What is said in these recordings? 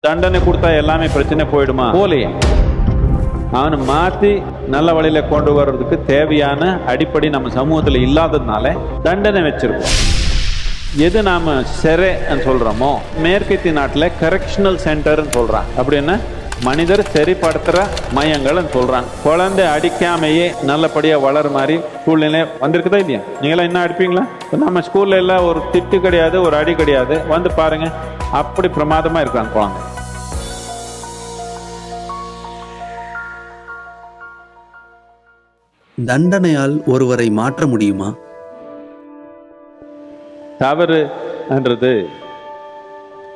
தண்டனை கொடுத்தா எல்லாமே பிரச்சனை போயிடுமா? போலையே. அவனை மாற்றி நல்ல வழியில கொண்டு வர்றதுக்கு தேவையான அடிப்படை நம்ம சமூகத்தில் இல்லாததுனால தண்டனை வச்சிருக்கோம். எது நாம சிறைன்னு சொல்றோமோ, மேற்கத்திய நாட்டில் கரெக்ஷனல் சென்டர்ன்னு சொல்றாங்க. அப்படின்னா மனிதர் சரிப்படுத்துற மையங்கள் சொல்றாங்க. குழந்தை அடிக்காமையே நல்லபடியா வளர மாதிரி சூழ்நிலை வந்திருக்குதா இல்லையா? நீங்களாம் என்ன அடிப்பீங்களா? நம்ம ஸ்கூல்ல எல்லாம் ஒரு திட்டு கிடையாது, ஒரு அடி கிடையாது. வந்து பாருங்க, அப்படி பிரமாதமா இருக்காங்க குழந்தை. தண்டனையால் ஒருவரை மாற்ற முடியுமா? தவறுன்றது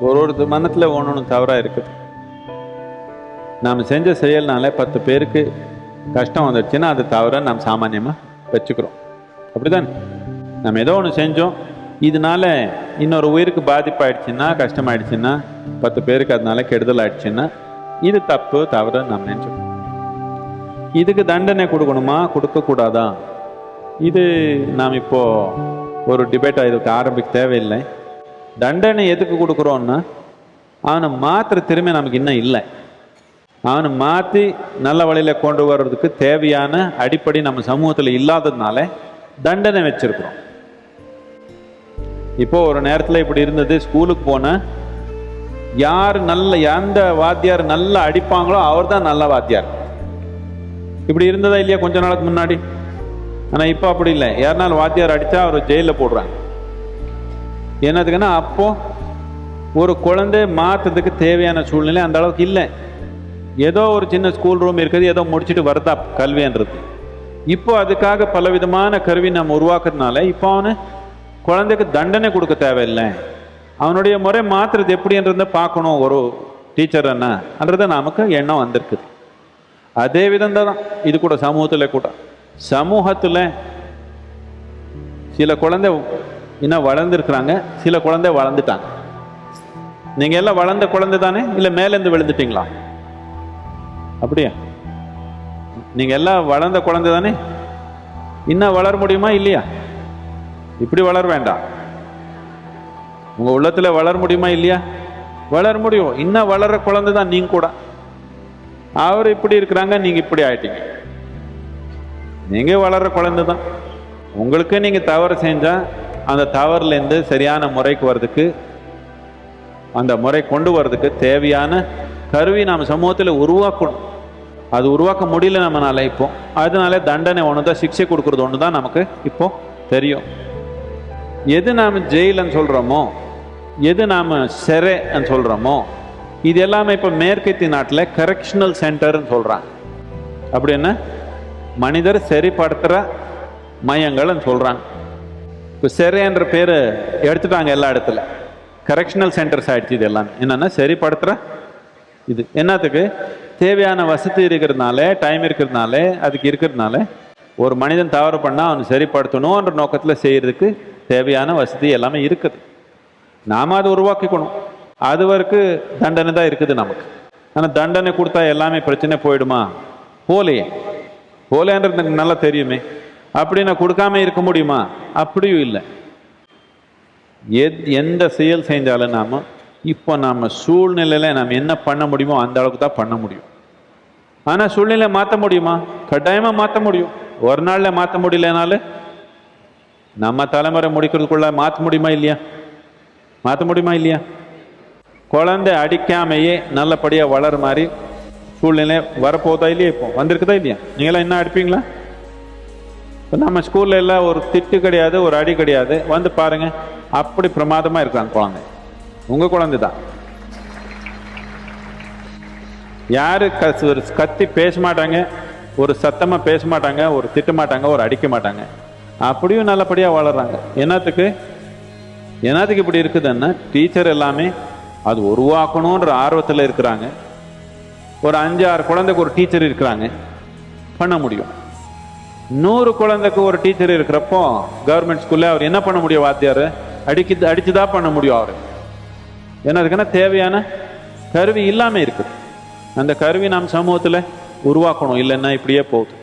ஒரு மனத்துல ஒன்று தவறா இருக்குது. நாம் செஞ்ச செயல்னால 10 பேருக்கு கஷ்டம் வந்துடுச்சுன்னா அது தவிர நாம் சாமானியமாக வச்சுக்கிறோம். அப்படிதான். நம்ம ஏதோ ஒன்று செஞ்சோம், இதனால இன்னொரு உயிருக்கு பாதிப்பாயிடுச்சுன்னா, கஷ்டமாயிடுச்சுன்னா, 10 பேருக்கு அதனால கெடுதல் ஆயிடுச்சுன்னா இது தப்பு, தவறு நாம் நினைச்சோம். இதுக்கு தண்டனை கொடுக்கணுமா, கொடுக்கக்கூடாதா? இது நாம் இப்போ ஒரு டிபேட்டாக இதுக்கு ஆரம்பிக்க தேவையில்லை. தண்டனை எதுக்கு கொடுக்குறோன்னா, அவனை மாத்திர திறமை நமக்கு இன்னும் இல்லை. அவனை மாற்றி நல்ல வழியில் கொண்டு வர்றதுக்கு தேவையான அடிப்படை நம்ம சமூகத்தில் இல்லாததுனால தண்டனை வச்சிருக்கிறோம். இப்போ ஒரு நேரத்தில் இப்படி இருந்தது, ஸ்கூலுக்கு போன யார் எந்த வாத்தியார் நல்லா அடிப்பாங்களோ அவர் தான் நல்ல வாத்தியார். இப்படி இருந்ததா இல்லையா கொஞ்ச நாளுக்கு முன்னாடி? ஆனால் இப்போ அப்படி இல்லை. யாருனாலும் வாத்தியார் அடித்தா அவர் ஜெயிலில் போடுறாங்க. என்னதுக்குன்னா, அப்போ ஒரு குழந்தை மாற்றத்துக்கு தேவையான சூழ்நிலை அந்த அளவுக்கு இல்லை. ஏதோ ஒரு சின்ன ஸ்கூல் ரூம் இருக்குது, ஏதோ முடிச்சுட்டு வருதா கல்வின்றது. இப்போ அதுக்காக பலவிதமான கருவி நம்ம உருவாக்குறதுனால இப்போ அவனு குழந்தைக்கு தண்டனை கொடுக்க தேவையில்லை. அவனுடைய முறை மாற்றுறது எப்படின்றத பார்க்கணும் ஒரு டீச்சர் என்னன்றது நமக்கு எண்ணம் வந்திருக்குது. அதே விதம் தான் இது கூட சமூகத்தில் சில குழந்தை இன்னும் வளர்ந்துருக்குறாங்க, சில குழந்தை வளர்ந்துட்டாங்க. நீங்கள் எல்லாம் வளர்ந்த குழந்தை தானே, இல்லை மேலேருந்து விழுந்துட்டீங்களா? அப்படியா? நீங்கள் எல்லாம் வளர்ந்த குழந்தை தானே? இன்னும் வளர முடியுமா இல்லையா? இப்படி வளர வேண்டாம். உங்கள் உள்ளத்தில் வளர முடியுமா இல்லையா? வளர முடியும். இன்னும் வளர்ற குழந்தை தான் நீங்கள் கூட. அவர் இப்படி இருக்கிறாங்க, நீங்கள் இப்படி ஆயிட்டீங்க. நீங்கள் வளர்ற குழந்தை தான். உங்களுக்கு நீங்கள் தவறு செஞ்சால் அந்த தவறுலேருந்து சரியான முறைக்கு வர்றதுக்கு, அந்த முறை கொண்டு வர்றதுக்கு தேவையான கருவி நாம் சமூகத்தில் உருவாக்கணும். அது உருவாக்க முடியல நம்மளால இப்போ. அதனால தண்டனை ஒன்று தான், சிக்ஷை கொடுக்குறது ஒன்று தான் நமக்கு இப்போ தெரியும். எது நாம் ஜெயிலுன்னு சொல்கிறோமோ, எது நாம் சிறைன்னு சொல்கிறோமோ, இது எல்லாமே இப்போ மேற்கத்திய நாட்டில் கரெக்ஷனல் சென்டர்ன்னு சொல்கிறாங்க. அப்படின்னா மனிதர் சரிப்படுத்துகிற மையங்கள்னு சொல்கிறாங்க. இப்போ சிறைன்ற பேர் எடுத்துட்டாங்க எல்லா இடத்துல. கரெக்ஷனல் சென்டர்ஸ் ஆகிடுச்சு. இது எல்லாமே என்னென்னா சரிப்படுத்துகிற இது என்னத்துக்கு தேவையான வசதி இருக்கிறதுனால, டைம் இருக்கிறதுனால, அதுக்கு இருக்கிறதுனால ஒரு மனிதன் தவறு பண்ணால் அவனை சரிப்படுத்தணுன்ற நோக்கத்தில் செய்கிறதுக்கு தேவையான வசதி எல்லாமே இருக்குது. நாம் அதை உருவாக்கிக்கணும். அது வரைக்கும் தண்டனை தான் இருக்குது நமக்கு. ஆனால் தண்டனை கொடுத்தா எல்லாமே பிரச்சனை போயிடுமா? போலேன்றது எனக்கு நல்லா தெரியுமே. அப்படி நான் கொடுக்காம இருக்க முடியுமா? அப்படியும் இல்லை. எந்த செயல் செஞ்சாலும் இப்போ நாம் சூழ்நிலையில் நாம் என்ன பண்ண முடியுமோ அந்த அளவுக்கு தான் பண்ண முடியும். ஆனால் சூழ்நிலை மாற்ற முடியுமா? கட்டாயமாக மாற்ற முடியும். ஒரு நாளில் மாற்ற முடியலனாலும் நம்ம தலைமுறை முடிக்கிறதுக்குள்ள மாற்ற முடியுமா இல்லையா? மாற்ற முடியுமா இல்லையா? குழந்தை அடிக்காமையே நல்லபடியாக வளர மாதிரி சூழ்நிலை வரப்போதா இல்லையா? இப்போ வந்திருக்குதா இல்லையா? நீங்களாம் என்ன அடிப்பீங்களா? இப்போ நம்ம ஸ்கூல்ல எல்லாம் ஒரு திட்டு கிடையாது, ஒரு அடி கிடையாது. வந்து பாருங்க, அப்படி பிரமாதமாக இருக்காங்க குழந்தை. உங்கள் குழந்தை தான். யாரு ஒரு கத்தி பேச மாட்டாங்க, ஒரு சத்தமாக பேச மாட்டாங்க, ஒரு திட்ட மாட்டாங்க, ஒரு அடிக்க மாட்டாங்க. அப்படியும் நல்லபடியாக வளர்றாங்க. என்னத்துக்கு இப்படி இருக்குதுன்னா, டீச்சர் எல்லாமே அது உருவாக்கணுன்ற ஆர்வத்தில் இருக்கிறாங்க. ஒரு 5-6 குழந்தைக்கு ஒரு டீச்சர் இருக்கிறாங்க, பண்ண முடியும். 100 குழந்தைக்கு ஒரு டீச்சர் இருக்கிறப்போ கவர்மெண்ட் ஸ்கூல்ல அவர் என்ன பண்ண முடியும்? வாத்தியார் அடிச்சுதான் பண்ண முடியும். அவர் என்னதுக்குன்னா தேவையான கருவி இல்லாமல் இருக்குது. அந்த கருவி நாம் சமூகத்தில் உருவாக்கணும். இல்லைன்னா இப்படியே போகுது.